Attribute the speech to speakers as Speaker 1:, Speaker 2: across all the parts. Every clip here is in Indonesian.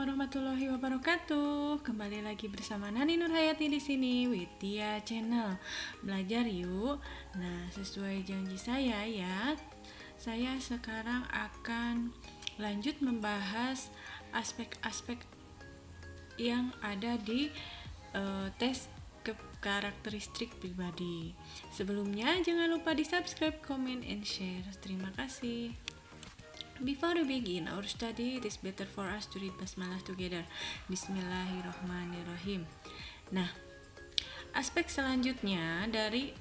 Speaker 1: warahmatullahi wabarakatuh. Kembali lagi bersama Nani Nurhayati di sini, Widya Channel. Belajar yuk. Nah, sesuai janji saya ya. Saya sekarang akan lanjut membahas aspek-aspek yang ada di tes karakteristik pribadi. Sebelumnya jangan lupa di subscribe, comment, and share. Terima kasih. Before we begin our study, it is better for us to read Basmalah together. Bismillahirrahmanirrahim. Nah, aspek selanjutnya dari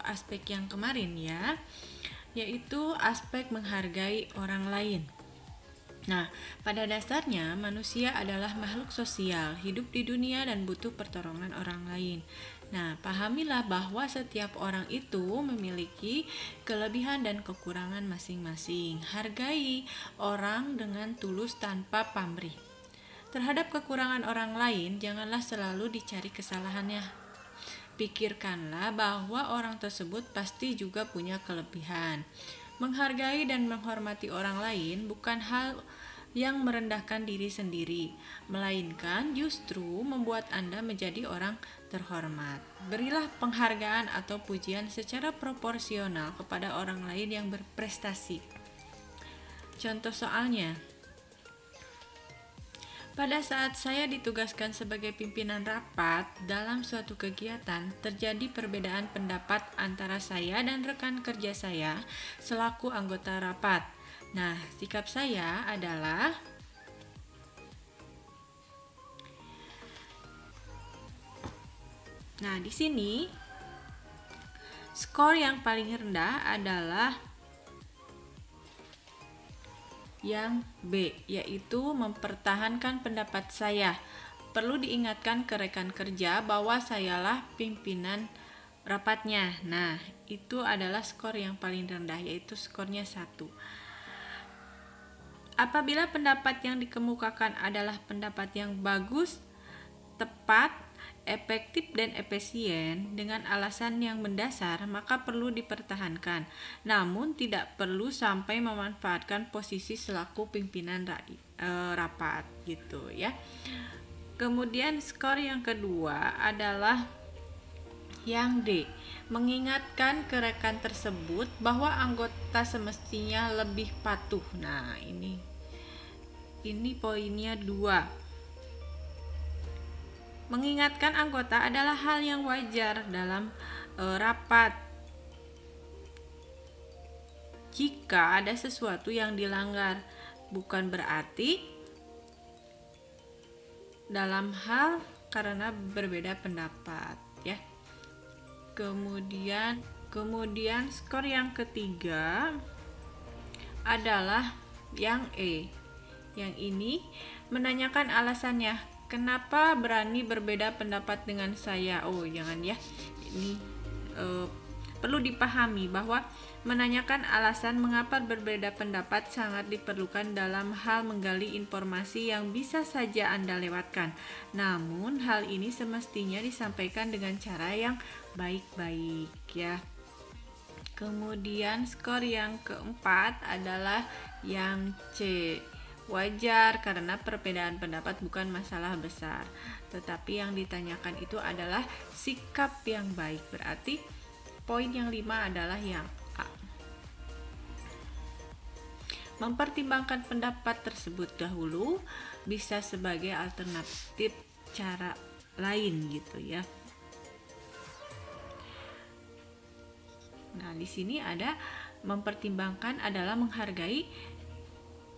Speaker 1: aspek yang kemarin ya, yaitu aspek menghargai orang lain. Nah, pada dasarnya manusia adalah makhluk sosial, hidup di dunia dan butuh pertolongan orang lain. Nah, pahamilah bahwa setiap orang itu memiliki kelebihan dan kekurangan masing-masing. Hargai orang dengan tulus tanpa pamrih. Terhadap kekurangan orang lain, janganlah selalu dicari kesalahannya. Pikirkanlah bahwa orang tersebut pasti juga punya kelebihan. Menghargai dan menghormati orang lain bukan hal yang merendahkan diri sendiri, melainkan justru membuat Anda menjadi orang terhormat. Berilah penghargaan atau pujian secara proporsional kepada orang lain yang berprestasi. Contoh soalnya, pada saat saya ditugaskan sebagai pimpinan rapat dalam suatu kegiatan, terjadi perbedaan pendapat antara saya dan rekan kerja saya selaku anggota rapat. Nah, sikap saya adalah di sini skor yang paling rendah adalah yang B, yaitu mempertahankan pendapat saya. Perlu diingatkan ke rekan kerja bahwa sayalah pimpinan rapatnya. Nah, itu adalah skor yang paling rendah, yaitu skornya 1. Apabila pendapat yang dikemukakan adalah pendapat yang bagus, tepat, efektif dan efisien dengan alasan yang mendasar, maka perlu dipertahankan. Namun tidak perlu sampai memanfaatkan posisi selaku pimpinan rapat gitu ya. Kemudian skor yang kedua adalah yang D, mengingatkan ke rekan tersebut bahwa anggota semestinya lebih patuh. Nah, ini poinnya 2. Mengingatkan anggota adalah hal yang wajar dalam rapat. Jika ada sesuatu yang dilanggar, bukan berarti dalam hal karena berbeda pendapat ya. Kemudian skor yang ketiga adalah yang E. Yang ini menanyakan alasannya. Kenapa berani berbeda pendapat dengan saya? Oh, jangan ya. Ini perlu dipahami bahwa menanyakan alasan mengapa berbeda pendapat sangat diperlukan dalam hal menggali informasi yang bisa saja Anda lewatkan. Namun, hal ini semestinya disampaikan dengan cara yang baik-baik ya. Kemudian skor yang keempat adalah yang C. Wajar karena perbedaan pendapat bukan masalah besar, tetapi yang ditanyakan itu adalah sikap yang baik. Berarti poin yang 5 adalah yang A. Mempertimbangkan pendapat tersebut dahulu bisa sebagai alternatif cara lain gitu ya. Nah, di sini ada mempertimbangkan adalah menghargai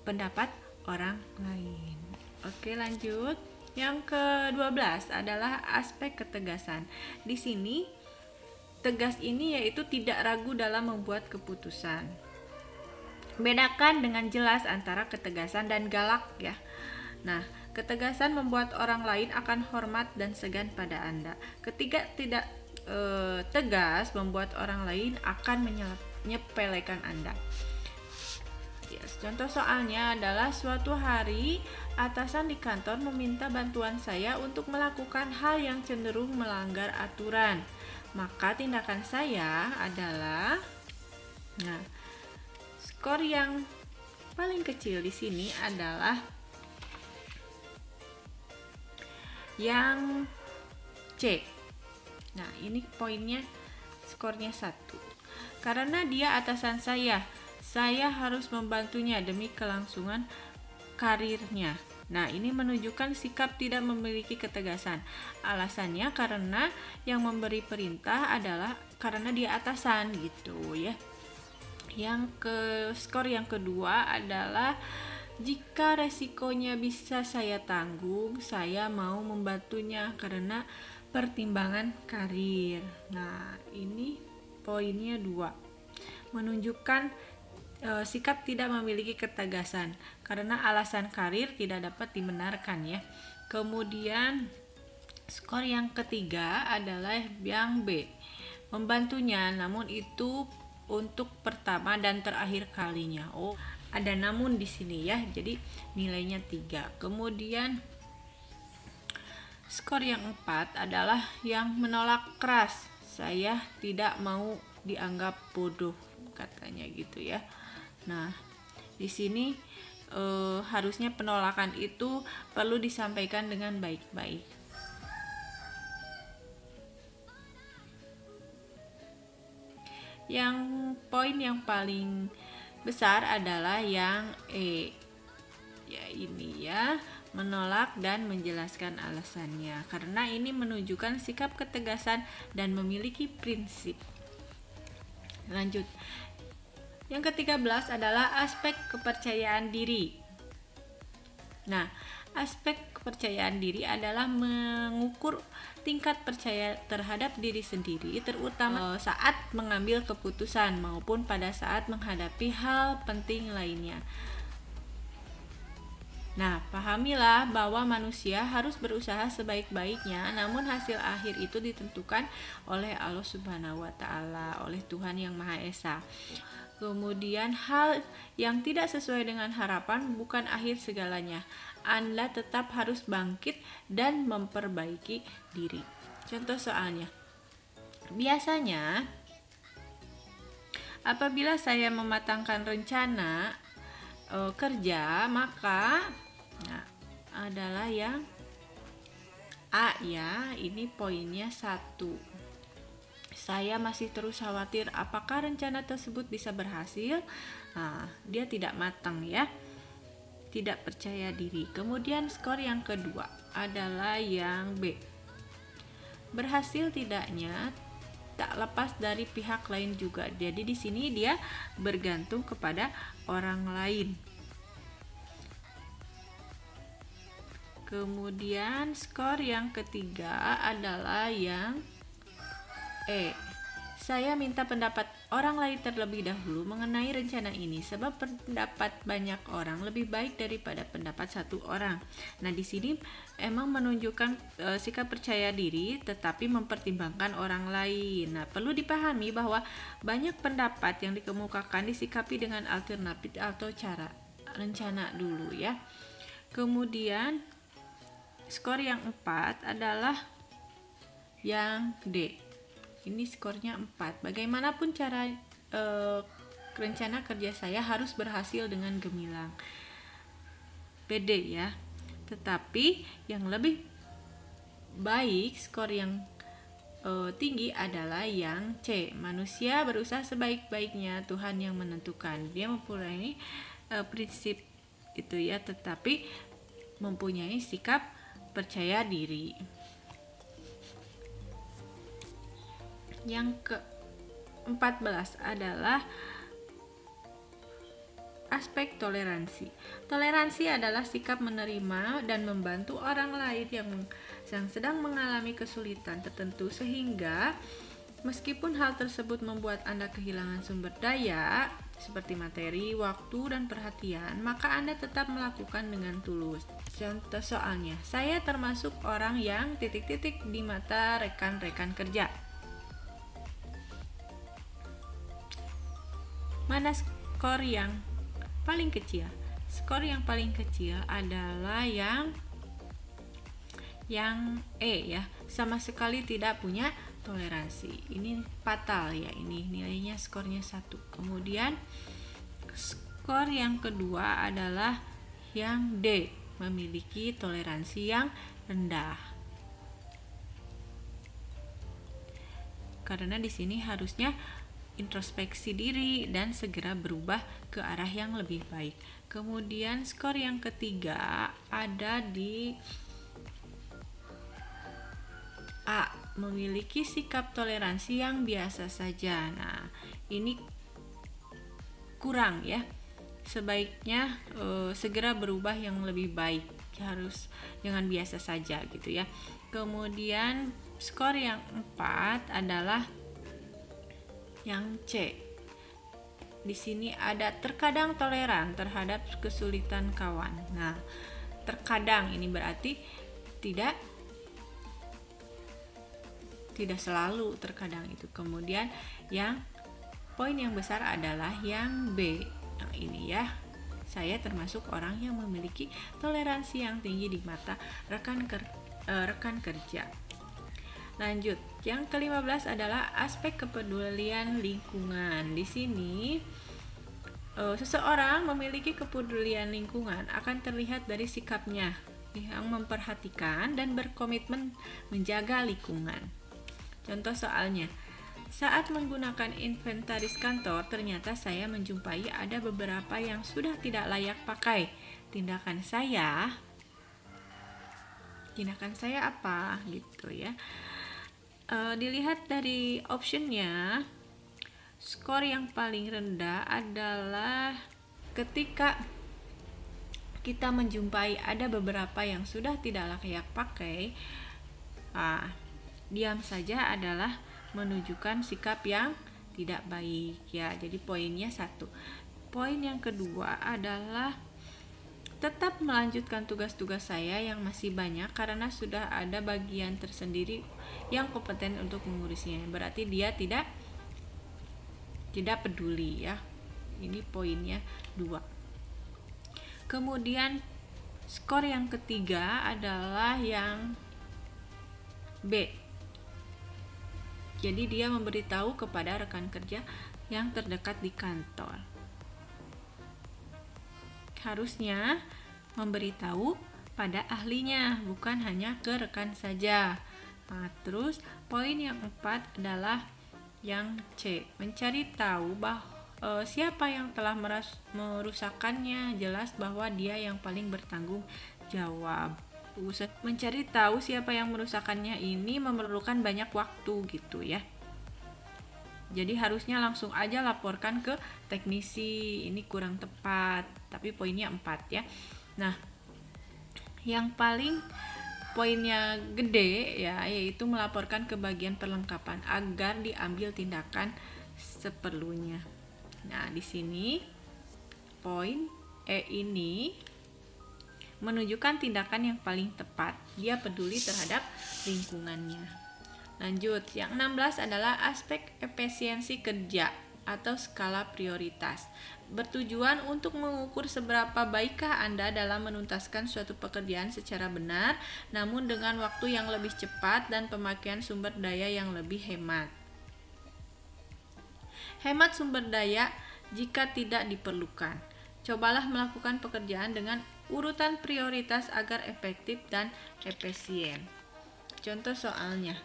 Speaker 1: pendapat orang lain. Oke, lanjut. Yang ke-12 adalah aspek ketegasan. Di sini tegas ini yaitu tidak ragu dalam membuat keputusan. Bedakan dengan jelas antara ketegasan dan galak ya. Nah, ketegasan membuat orang lain akan hormat dan segan pada Anda. Ketika tidak tegas membuat orang lain akan menyepelekan Anda. Contoh soalnya adalah suatu hari atasan di kantor meminta bantuan saya untuk melakukan hal yang cenderung melanggar aturan. Maka tindakan saya adalah skor yang paling kecil di sini adalah yang C. Nah, ini poinnya, skornya 1. Karena dia atasan saya harus membantunya demi kelangsungan karirnya. Nah, ini menunjukkan sikap tidak memiliki ketegasan. Alasannya karena yang memberi perintah adalah karena dia atasan gitu ya. Skor yang kedua adalah jika resikonya bisa saya tanggung, saya mau membantunya karena pertimbangan karir. Nah, ini poinnya 2. Menunjukkan sikap tidak memiliki ketegasan karena alasan karir tidak dapat dibenarkan ya. Kemudian skor yang ketiga adalah yang B. Membantunya, namun itu untuk pertama dan terakhir kalinya. Oh, ada namun di sini ya. Jadi nilainya 3. Kemudian skor yang 4 adalah yang menolak keras. Saya tidak mau dianggap bodoh, katanya gitu ya. Nah, di sini harusnya penolakan itu perlu disampaikan dengan baik-baik. Yang poin yang paling besar adalah yang E. Ya, ini ya, menolak dan menjelaskan alasannya. Karena ini menunjukkan sikap ketegasan dan memiliki prinsip. Lanjut. Yang ke-13 adalah aspek kepercayaan diri. Nah, aspek kepercayaan diri adalah mengukur tingkat percaya terhadap diri sendiri, terutama saat mengambil keputusan maupun pada saat menghadapi hal penting lainnya. Nah, pahamilah bahwa manusia harus berusaha sebaik-baiknya, namun hasil akhir itu ditentukan oleh Allah Subhanahu wa Ta'ala, oleh Tuhan Yang Maha Esa. Kemudian hal yang tidak sesuai dengan harapan bukan akhir segalanya. Anda tetap harus bangkit dan memperbaiki diri. Contoh soalnya. Biasanya apabila saya mematangkan rencana kerja, maka adalah yang A ya. Ini poinnya 1. Saya masih terus khawatir apakah rencana tersebut bisa berhasil. Nah, dia tidak matang ya, tidak percaya diri. Kemudian skor yang kedua adalah yang B. Berhasil tidaknya tak lepas dari pihak lain juga. Jadi di sini dia bergantung kepada orang lain. Kemudian skor yang ketiga adalah yang E. Saya minta pendapat orang lain terlebih dahulu mengenai rencana ini, sebab pendapat banyak orang lebih baik daripada pendapat satu orang. Nah, di sini emang menunjukkan sikap percaya diri tetapi mempertimbangkan orang lain. Nah, perlu dipahami bahwa banyak pendapat yang dikemukakan disikapi dengan alternatif atau cara rencana dulu ya. Kemudian skor yang 4 adalah yang D. Ini skornya 4. Bagaimanapun cara rencana kerja saya harus berhasil dengan gemilang. Pede ya. Tetapi yang lebih baik, skor yang tinggi adalah yang C. Manusia berusaha sebaik-baiknya, Tuhan yang menentukan. Dia mempunyai prinsip itu ya, tetapi mempunyai sikap percaya diri. Yang ke-14 adalah aspek toleransi. Toleransi adalah sikap menerima dan membantu orang lain yang sedang mengalami kesulitan tertentu, sehingga meskipun hal tersebut membuat Anda kehilangan sumber daya seperti materi, waktu, dan perhatian, maka Anda tetap melakukan dengan tulus. Contoh soalnya, saya termasuk orang yang titik-titik di mata rekan-rekan kerja. Mana skor yang paling kecil? Skor yang paling kecil adalah yang E ya, sama sekali tidak punya toleransi. Ini fatal ya, ini nilainya skornya 1. Kemudian skor yang kedua adalah yang D, memiliki toleransi yang rendah. karena di sini harusnya introspeksi diri dan segera berubah ke arah yang lebih baik. Kemudian skor yang ketiga ada di A, memiliki sikap toleransi yang biasa saja. Nah, ini kurang ya. Sebaiknya segera berubah yang lebih baik. Harus jangan biasa saja gitu ya. Kemudian skor yang 4 adalah yang C. Di sini ada terkadang toleran terhadap kesulitan kawan. Nah, terkadang ini berarti tidak selalu, terkadang itu. Kemudian yang poin yang besar adalah yang B. Yang ini ya. Saya termasuk orang yang memiliki toleransi yang tinggi di mata rekan kerja. Lanjut, yang ke-15 adalah aspek kepedulian lingkungan. Di sini seseorang memiliki kepedulian lingkungan akan terlihat dari sikapnya yang memperhatikan dan berkomitmen menjaga lingkungan. Contoh soalnya, saat menggunakan inventaris kantor, ternyata saya menjumpai ada beberapa yang sudah tidak layak pakai. Tindakan saya apa gitu ya. Dilihat dari optionnya, skor yang paling rendah adalah ketika kita menjumpai ada beberapa yang sudah tidak layak pakai. Diam saja adalah menunjukkan sikap yang tidak baik ya. Jadi poinnya 1. Poin yang kedua adalah tetap melanjutkan tugas-tugas saya yang masih banyak karena sudah ada bagian tersendiri yang kompeten untuk mengurusnya. Berarti dia tidak peduli ya. Ini poinnya 2. Kemudian skor yang ketiga adalah yang B. Jadi dia memberitahu kepada rekan kerja yang terdekat di kantor. Harusnya memberitahu pada ahlinya, bukan hanya ke rekan saja. Nah, terus poin yang 4 adalah yang C, mencari tahu siapa yang telah merusakkannya. Jelas bahwa dia yang paling bertanggung jawab. Mencari tahu siapa yang merusakkannya ini memerlukan banyak waktu gitu ya. Jadi harusnya langsung aja laporkan ke teknisi. Ini kurang tepat, tapi poinnya 4 ya. Nah, yang paling poinnya gede ya, yaitu melaporkan ke bagian perlengkapan agar diambil tindakan seperlunya. Nah, di sini poin E ini menunjukkan tindakan yang paling tepat. Dia peduli terhadap lingkungannya. Lanjut, yang 16 adalah aspek efisiensi kerja atau skala prioritas. Bertujuan untuk mengukur seberapa baikkah Anda dalam menuntaskan suatu pekerjaan secara benar, namun dengan waktu yang lebih cepat dan pemakaian sumber daya yang lebih hemat. Hemat sumber daya jika tidak diperlukan. Cobalah melakukan pekerjaan dengan urutan prioritas agar efektif dan efisien. Contoh soalnya.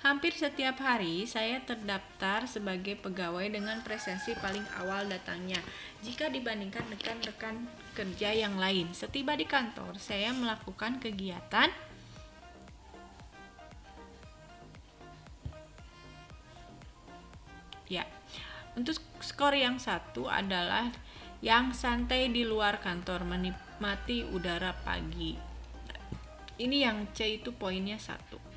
Speaker 1: Hampir setiap hari saya terdaftar sebagai pegawai dengan presensi paling awal datangnya jika dibandingkan dengan rekan kerja yang lain. Setiba di kantor, saya melakukan kegiatan ya. Untuk skor yang 1 adalah yang santai di luar kantor, menikmati udara pagi. Ini yang C itu poinnya 1.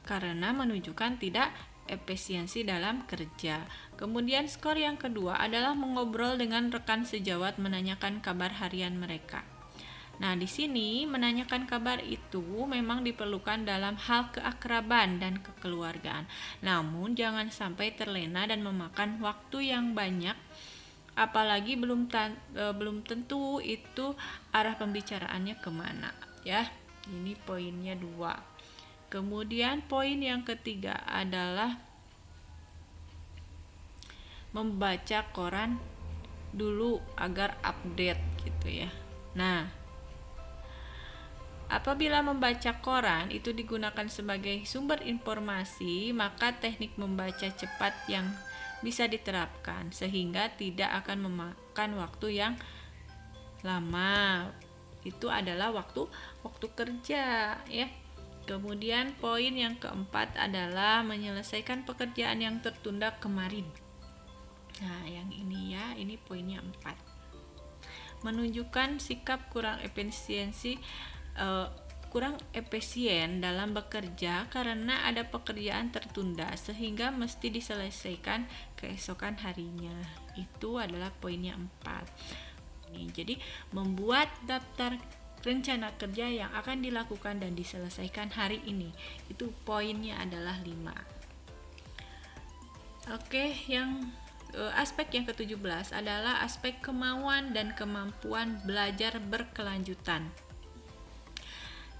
Speaker 1: Karena menunjukkan tidak efisiensi dalam kerja. Kemudian skor yang kedua adalah mengobrol dengan rekan sejawat menanyakan kabar harian mereka. Nah, di sini menanyakan kabar itu memang diperlukan dalam hal keakraban dan kekeluargaan. Namun jangan sampai terlena dan memakan waktu yang banyak, apalagi belum tentu itu arah pembicaraannya kemana ya. Ini poinnya 2. Kemudian poin yang ketiga adalah membaca koran dulu. dulu agar update gitu ya. Nah, Apabila membaca koran itu digunakan sebagai sumber informasi, maka teknik membaca cepat yang bisa diterapkan sehingga tidak akan memakan waktu yang lama. Itu adalah waktu kerja ya. Kemudian poin yang keempat adalah menyelesaikan pekerjaan yang tertunda kemarin. Nah, yang ini ya, ini poinnya 4. Menunjukkan sikap kurang efisien dalam bekerja karena ada pekerjaan tertunda sehingga mesti diselesaikan keesokan harinya. Itu adalah poinnya 4. Jadi membuat daftar rencana kerja yang akan dilakukan dan diselesaikan hari ini. Itu poinnya adalah 5. Oke, yang aspek yang ke-17 adalah aspek kemauan dan kemampuan belajar berkelanjutan.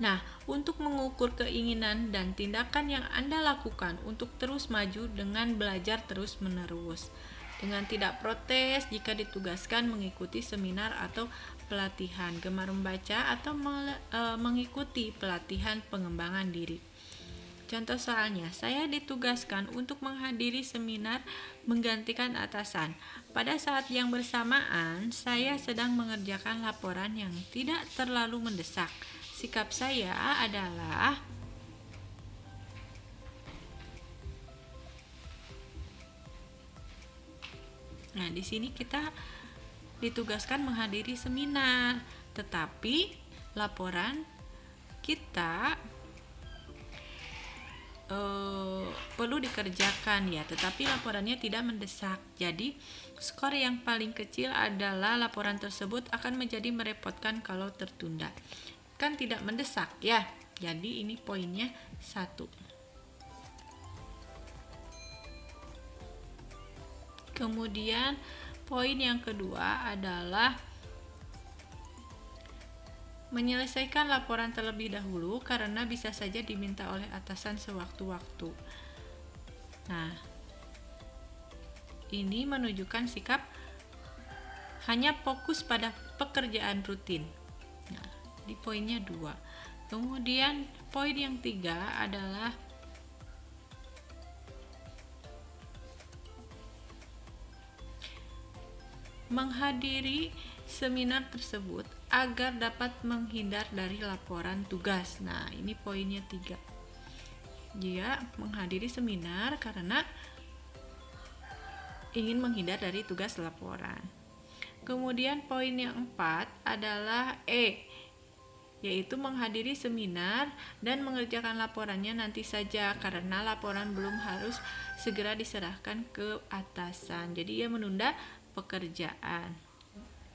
Speaker 1: Nah, untuk mengukur keinginan dan tindakan yang Anda lakukan untuk terus maju dengan belajar terus-menerus, dengan tidak protes jika ditugaskan mengikuti seminar atau pelatihan, gemar membaca atau mengikuti pelatihan pengembangan diri. Contoh soalnya, saya ditugaskan untuk menghadiri seminar menggantikan atasan. Pada saat yang bersamaan, saya sedang mengerjakan laporan yang tidak terlalu mendesak. Sikap saya adalah Nah, di sini kita ditugaskan menghadiri seminar, tetapi laporan kita perlu dikerjakan ya, tetapi laporannya tidak mendesak. Jadi skor yang paling kecil adalah laporan tersebut akan menjadi merepotkan kalau tertunda. Kan tidak mendesak ya. Jadi ini poinnya 1. Kemudian poin yang kedua adalah menyelesaikan laporan terlebih dahulu karena bisa saja diminta oleh atasan sewaktu-waktu. Nah, ini menunjukkan sikap hanya fokus pada pekerjaan rutin. Nah, di poinnya 2. Kemudian poin yang 3 adalah menghadiri seminar tersebut agar dapat menghindar dari laporan tugas. Nah, ini poinnya 3. Dia menghadiri seminar karena ingin menghindar dari tugas laporan. Kemudian poin yang 4 adalah yaitu menghadiri seminar dan mengerjakan laporannya nanti saja karena laporan belum harus segera diserahkan ke atasan. Jadi dia menunda pekerjaan.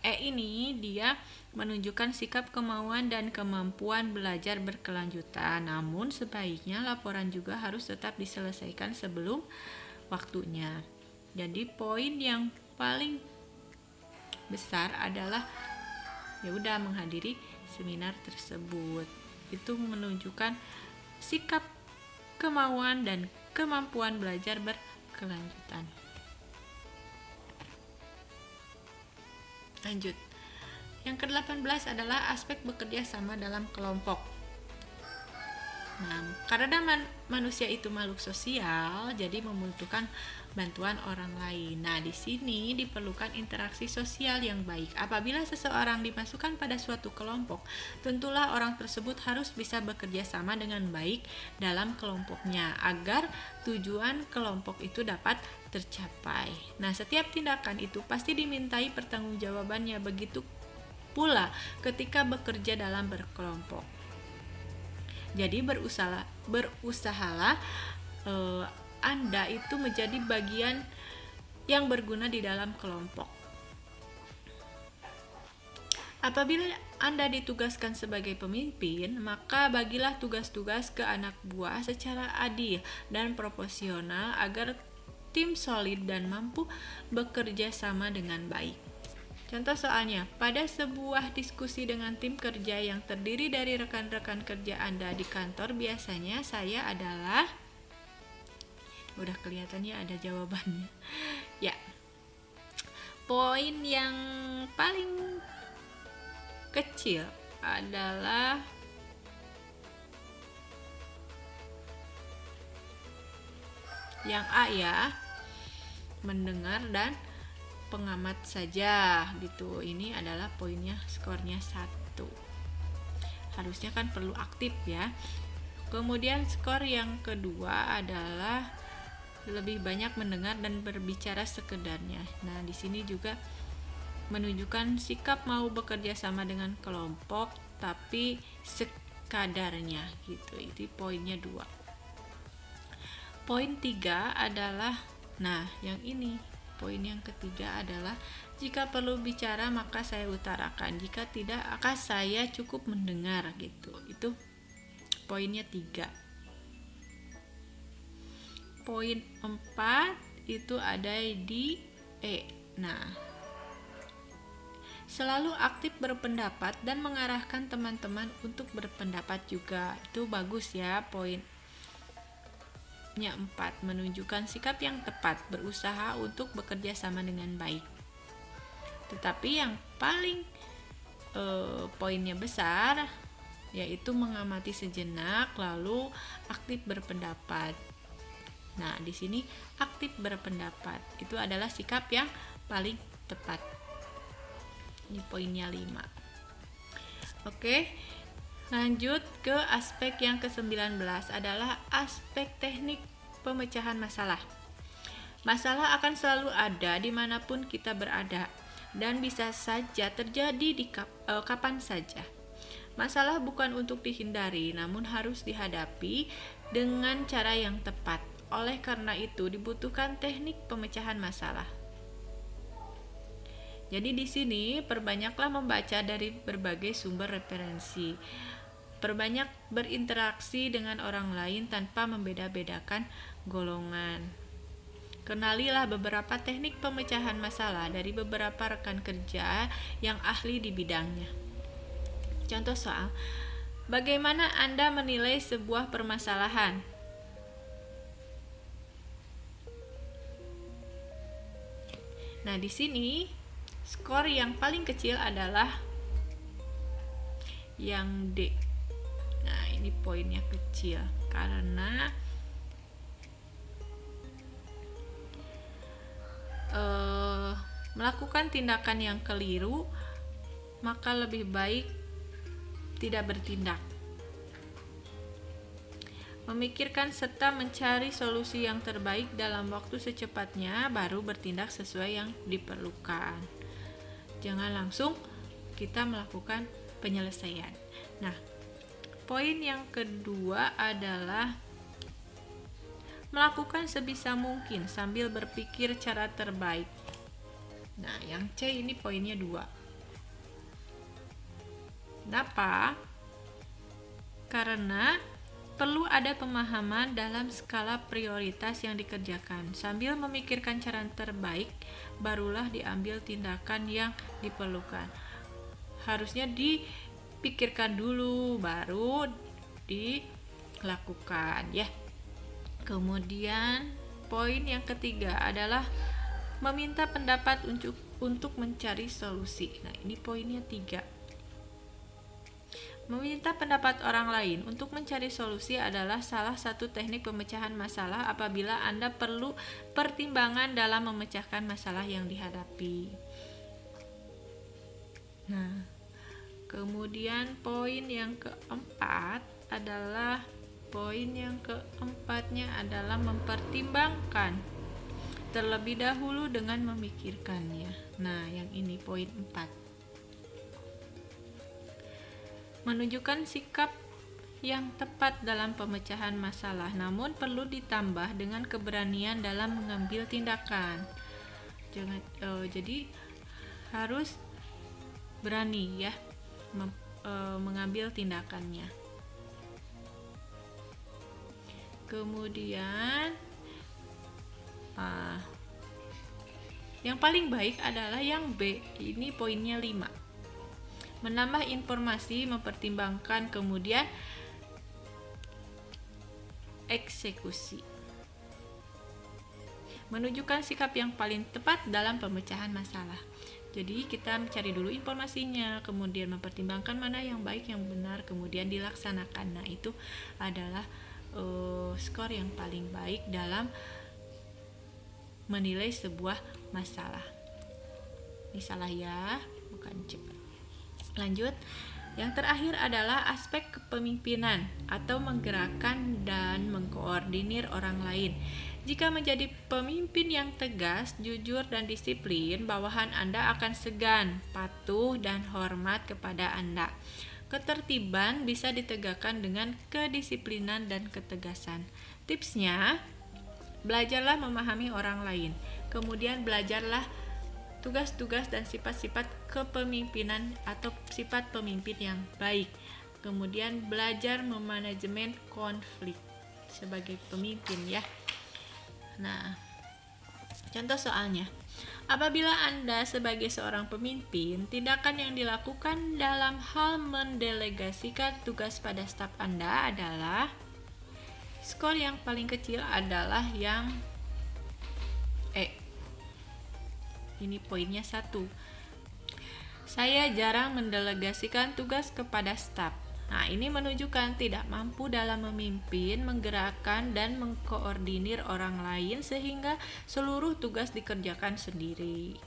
Speaker 1: Ini dia menunjukkan sikap kemauan dan kemampuan belajar berkelanjutan. Namun sebaiknya laporan juga harus tetap diselesaikan sebelum waktunya. Jadi poin yang paling besar adalah ya udah menghadiri seminar tersebut. Itu menunjukkan sikap kemauan dan kemampuan belajar berkelanjutan. Lanjut. Yang ke-18 adalah aspek bekerja sama dalam kelompok. Nah, karena manusia itu makhluk sosial, jadi membutuhkan bantuan orang lain. Nah, di sini diperlukan interaksi sosial yang baik. Apabila seseorang dimasukkan pada suatu kelompok, tentulah orang tersebut harus bisa bekerja sama dengan baik dalam kelompoknya agar tujuan kelompok itu dapat tercapai. Nah, setiap tindakan itu pasti dimintai pertanggungjawabannya, begitu pula ketika bekerja dalam berkelompok. Jadi berusahalah Anda itu menjadi bagian yang berguna di dalam kelompok. Apabila Anda ditugaskan sebagai pemimpin, maka bagilah tugas-tugas ke anak buah secara adil dan proporsional agar tim solid dan mampu bekerja sama dengan baik. Contoh soalnya, pada sebuah diskusi dengan tim kerja yang terdiri dari rekan-rekan kerja Anda di kantor, biasanya saya adalah, udah kelihatannya ada jawabannya. Ya, poin yang paling kecil adalah Yang A ya, mendengar dan pengamat saja gitu. Ini adalah poinnya, skornya 1. Harusnya kan perlu aktif ya. Kemudian skor yang kedua adalah lebih banyak mendengar dan berbicara sekedarnya. Nah, di sini juga menunjukkan sikap mau bekerja sama dengan kelompok tapi sekadarnya gitu. Itu poinnya 2. Poin 3 adalah, nah yang ini, poin yang ketiga adalah jika perlu bicara maka saya utarakan, jika tidak maka saya cukup mendengar gitu. Itu poinnya 3. Poin 4 itu ada di E. Nah, selalu aktif berpendapat dan mengarahkan teman-teman untuk berpendapat juga. Itu bagus ya, poinnya 4, menunjukkan sikap yang tepat, berusaha untuk bekerja sama dengan baik. Tetapi yang paling poinnya besar yaitu mengamati sejenak lalu aktif berpendapat. Nah, di sini aktif berpendapat itu adalah sikap yang paling tepat. Ini poinnya 5. Oke. Lanjut ke aspek yang ke-19 adalah aspek teknik pemecahan masalah. Masalah akan selalu ada dimanapun kita berada dan bisa saja terjadi di kapan saja. Masalah bukan untuk dihindari, namun harus dihadapi dengan cara yang tepat. Oleh karena itu dibutuhkan teknik pemecahan masalah. Jadi di sini perbanyaklah membaca dari berbagai sumber referensi. Perbanyak berinteraksi dengan orang lain tanpa membeda-bedakan golongan. Kenalilah beberapa teknik pemecahan masalah dari beberapa rekan kerja yang ahli di bidangnya. Contoh soal, bagaimana Anda menilai sebuah permasalahan? Nah, di sini skor yang paling kecil adalah yang D. Nah, ini poinnya kecil karena melakukan tindakan yang keliru, maka lebih baik tidak bertindak. Memikirkan serta mencari solusi yang terbaik dalam waktu secepatnya, baru bertindak sesuai yang diperlukan. Jangan langsung kita melakukan penyelesaian. Nah, poin yang kedua adalah melakukan sebisa mungkin sambil berpikir cara terbaik. Nah, yang C ini poinnya 2. Kenapa? Karena perlu ada pemahaman dalam skala prioritas yang dikerjakan. Sambil memikirkan cara terbaik, barulah diambil tindakan yang diperlukan. Harusnya dipikirkan dulu, baru dilakukan ya. Kemudian poin yang ketiga adalah meminta pendapat untuk mencari solusi. Nah, ini poinnya 3. Meminta pendapat orang lain untuk mencari solusi adalah salah satu teknik pemecahan masalah apabila Anda perlu pertimbangan dalam memecahkan masalah yang dihadapi. Nah, kemudian poin yang keempat adalah adalah mempertimbangkan terlebih dahulu dengan memikirkannya. Nah, yang ini poin 4. Menunjukkan sikap yang tepat dalam pemecahan masalah, namun perlu ditambah dengan keberanian dalam mengambil tindakan. Jadi harus berani ya mengambil tindakannya. Kemudian yang paling baik adalah yang B. Ini poinnya 5. Menambah informasi, mempertimbangkan, kemudian eksekusi. Menunjukkan sikap yang paling tepat dalam pemecahan masalah. Jadi kita mencari dulu informasinya, kemudian mempertimbangkan mana yang baik, yang benar, kemudian dilaksanakan. Nah, itu adalah skor yang paling baik dalam menilai sebuah masalah. Ini salah ya, bukan C. Lanjut. Yang terakhir adalah aspek kepemimpinan atau menggerakkan dan mengkoordinir orang lain. Jika menjadi pemimpin yang tegas, jujur, dan disiplin, bawahan Anda akan segan, patuh, dan hormat kepada Anda. Ketertiban bisa ditegakkan dengan kedisiplinan dan ketegasan. Tipsnya, belajarlah memahami orang lain. Kemudian belajarlah tugas-tugas dan sifat-sifat kepemimpinan atau sifat pemimpin yang baik. Kemudian belajar memanajemen konflik sebagai pemimpin ya. Nah, contoh soalnya. Apabila Anda sebagai seorang pemimpin, tindakan yang dilakukan dalam hal mendelegasikan tugas pada staf Anda adalah skor yang paling kecil adalah yang E. Ini poinnya 1. Saya jarang mendelegasikan tugas kepada staf. Nah, ini menunjukkan tidak mampu dalam memimpin, menggerakkan, dan mengkoordinir orang lain sehingga seluruh tugas dikerjakan sendiri.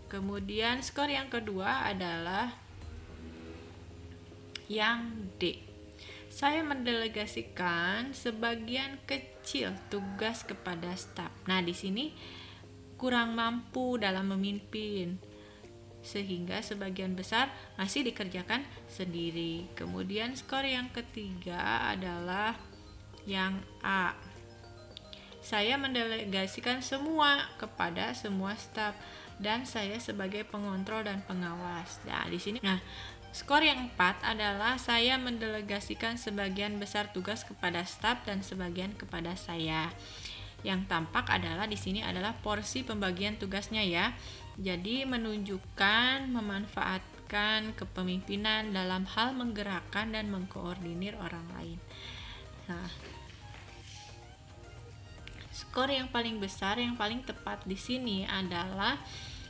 Speaker 1: Kemudian skor yang kedua adalah yang D. Saya mendelegasikan sebagian kecil tugas kepada staf. Nah, di sini kurang mampu dalam memimpin sehingga sebagian besar masih dikerjakan sendiri. Kemudian skor yang ketiga adalah yang A. Saya mendelegasikan semua kepada semua staf dan saya sebagai pengontrol dan pengawas. Nah, di sini skor yang 4 adalah saya mendelegasikan sebagian besar tugas kepada staf dan sebagian kepada saya. Yang tampak adalah di sini adalah porsi pembagian tugasnya ya. Jadi menunjukkan memanfaatkan kepemimpinan dalam hal menggerakkan dan mengkoordinir orang lain. Nah, skor yang paling besar, yang paling tepat di sini adalah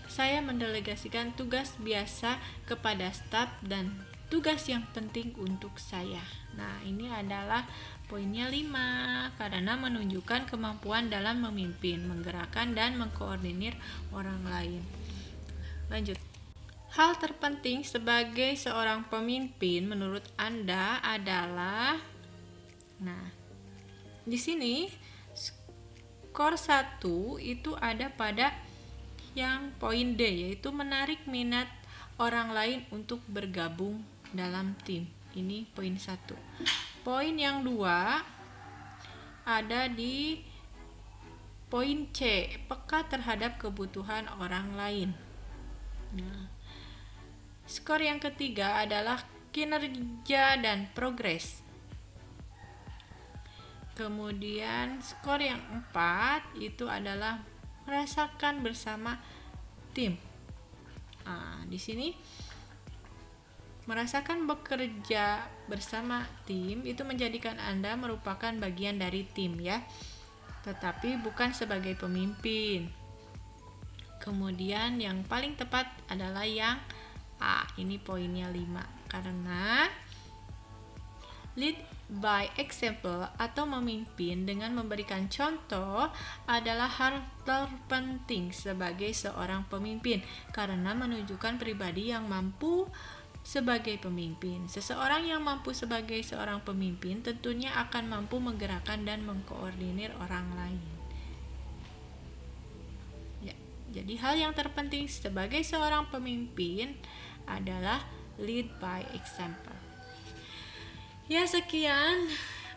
Speaker 1: saya mendelegasikan tugas biasa kepada staf dan tugas yang penting untuk saya. Nah, ini adalah poinnya 5 karena menunjukkan kemampuan dalam memimpin, menggerakkan, dan mengkoordinir orang lain. Lanjut. Hal terpenting sebagai seorang pemimpin menurut Anda adalah di sini skor 1 itu ada pada yang poin D, yaitu menarik minat orang lain untuk bergabung dalam tim. Ini poin 1. Poin yang 2 ada di poin C, peka terhadap kebutuhan orang lain. Nah, skor yang ketiga adalah kinerja dan progres. Kemudian skor yang 4 itu adalah merasakan bersama tim. Di sini merasakan bekerja bersama tim itu menjadikan Anda merupakan bagian dari tim ya, tetapi bukan sebagai pemimpin. Kemudian yang paling tepat adalah yang A, ini poinnya 5, karena lead by example atau memimpin dengan memberikan contoh adalah hal terpenting sebagai seorang pemimpin karena menunjukkan pribadi yang mampu sebagai pemimpin. Seseorang yang mampu sebagai seorang pemimpin tentunya akan mampu menggerakkan dan mengkoordinir orang lain. Ya, jadi hal yang terpenting sebagai seorang pemimpin adalah lead by example. Ya, sekian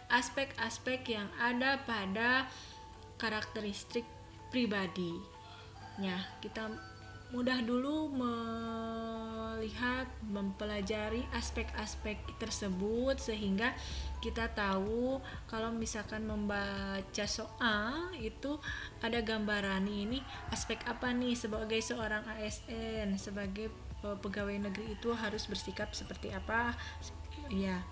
Speaker 1: aspek-aspek yang ada pada karakteristik pribadi. Ya, kita mudah dulu melihat, mempelajari aspek-aspek tersebut sehingga kita tahu kalau misalkan membaca soal itu ada gambaran ini aspek apa nih sebagai seorang ASN, sebagai pegawai negeri itu harus bersikap seperti apa. Ya,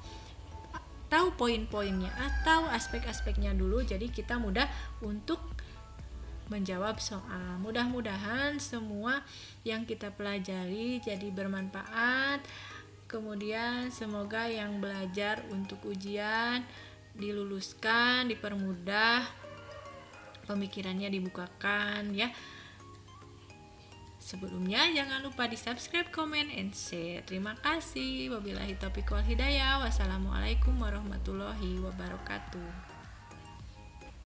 Speaker 1: tahu poin-poinnya atau aspek-aspeknya dulu, jadi kita mudah untuk menjawab soal. Mudah-mudahan semua yang kita pelajari jadi bermanfaat. Kemudian semoga yang belajar untuk ujian diluluskan, dipermudah pemikirannya dibukakan ya. Sebelumnya jangan lupa di subscribe, comment, and share. Terima kasih. Wabillahi taufiq wal hidayah. Wassalamualaikum warahmatullahi wabarakatuh.